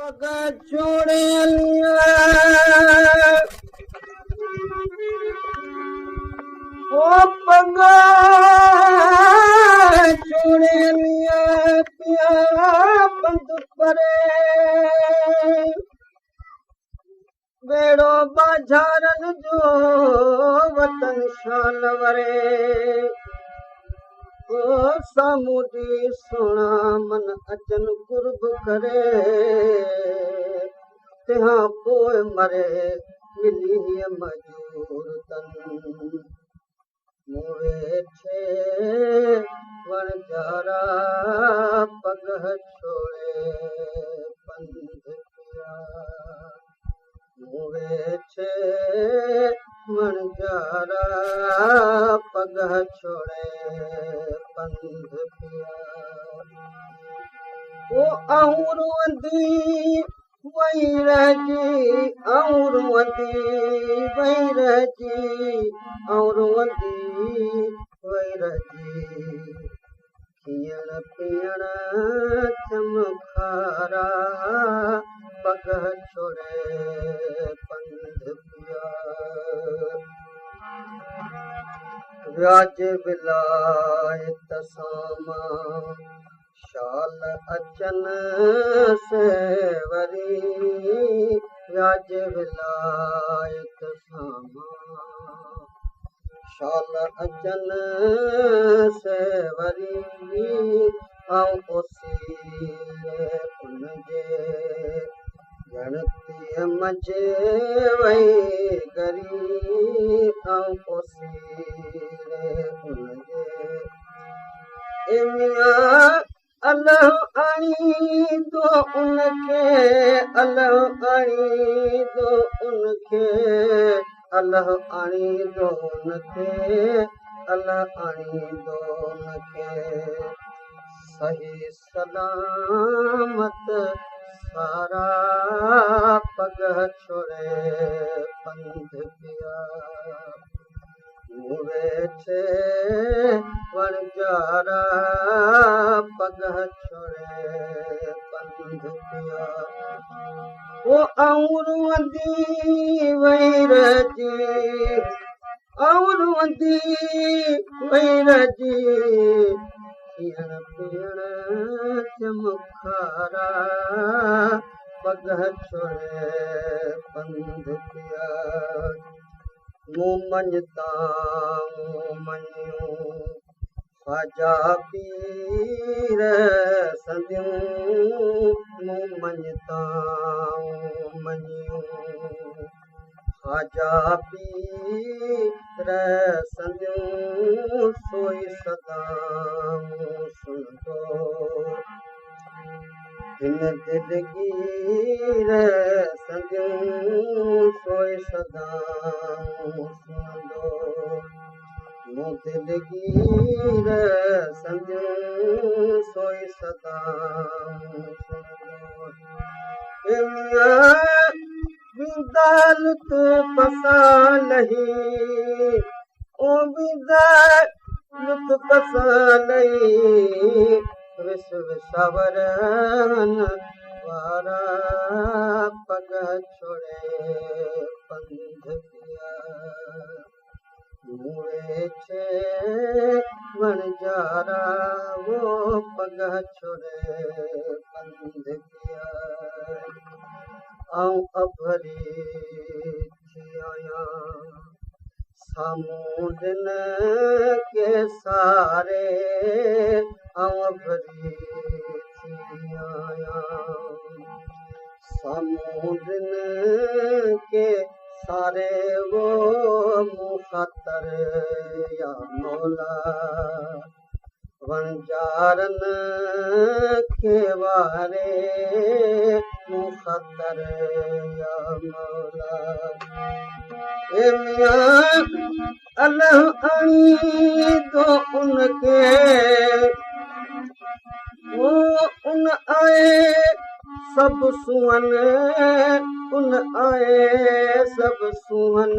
पग छोड़े ओ पग छोड़े पिया बंद परे बेड़ो बाजारन जो वतन शान वरे ओ सामूदी सोना मन अचन कुर्ब करे तंहिं पोइ मरे मिली मजूर तन मूं वेठे वणजारा पग छोड़े पंध पिया मूं वेठे वणजारा पग छोड़े पंध पिया ओ आऊं रोंदी वही रहिजी आऊं रोंदी वही रहिजी आऊं रोंदी वही रहिजी खीअण पीअण चमखारा पग छोड़े पंध पिया व्याज विलायत सामा शाल अचन से वरी व्याज विलायत सामा शाल अचन से वरी आऊं ओसीरे उनजे गणती मजे वही गरी आऊं ओसीरे उनजे अल्लाह आणी दो उनखे अल्लाह आणी दो उनखे अल्लाह आणी दो उनखे अल्लाह आणी दो उनखे सही सलामत सारा पग छोड़े पंध पिया मूं वेठे वणजारा पग छोड़े पंध पिया ओ आऊं रोंदी वही रहिजी आऊं रोंदी वही रहिजी खीअण पीअण चमखारा पग छोड़े पंध पिया मूं मञता मूं मञियो ख्वाजा पीर संदियूं मूं मञता मूं मञियो ख्वाजा पीर संदियूं सोई सदा मूं सुनंदो हिन दिलगीर संदियूं सोई सदा मूं सुनंदो मूं दिलगीर संदियूं सोई सदा मूं सुनंदो विदाल तू पसा नहीं ओ विदाल तू पसा नहीं विश्व सवरन वारा पग छोड़े पंध पिया मूं वेठे वणजारा वो पग छोड़े पंध पिया आऊं अभरी थी आयां साम्हूं दिन के सारे आऊं अभरी थी आयां साम्हूं दिन के सारे वो मूं ख़ातर या मौला वणजारन खे वारे मूं ख़ातर या मौला ए मियां अल्लाह आणी दो उनखे ओ उन आए सब सुहन उन आए सब सुहन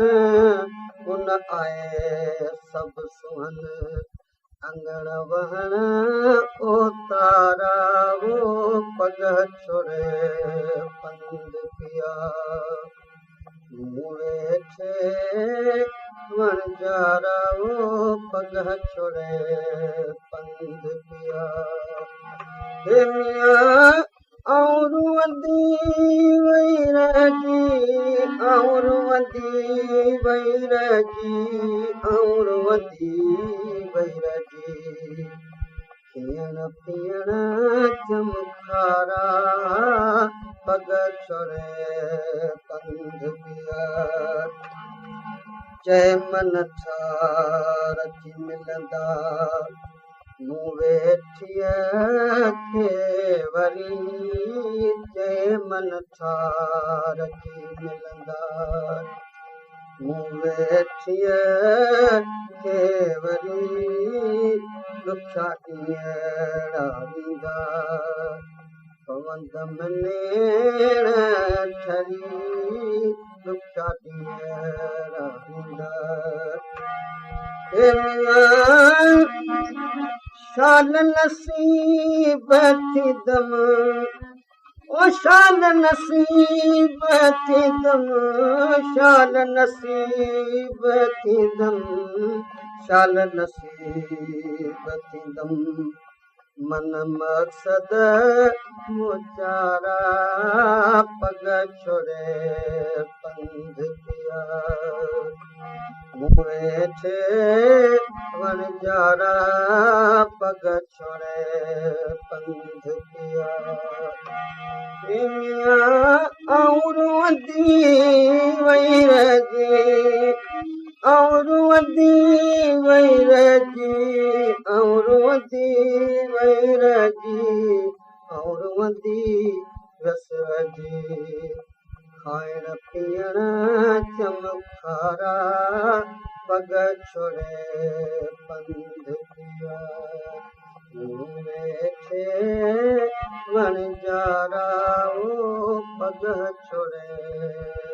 उन आए सब सुहन अंगण वहण ओ तारा वो पग छोड़े पिया वेठे वणजारा वो पग छोड़े पंध पिया हे मियां और वधी वैरागी और वधी वैरागी और वधी वैरागी पीअण पीअण चमकारा पग छोड़े पंध पिया जय मन ठारखी मिलंदा मूं वेठीअ खे वरी जय मन ठारखी मिलंदा मूं वेठीअ खे वरी ॾुखिया ॾींहं ईंदा पवंद मनेण ठरी ॾुखिया ॾींहं ईंदा शाल नसीब थींदम ओ शाल नसीब थींदम शाल नसीब थींदम शाल नसीब थींदम मन मक़सद मुचारा पग छोड़े पंध पिया वेठे वणजारा पग छोड़े पंध पिया और वधी वैरागी और वधी वैरागी और वधी वैरागी और वधी रसरागी खाइण पीअण चमकारा पग छोड़े पंध पिया वेठे वणजारा वो पग छोड़े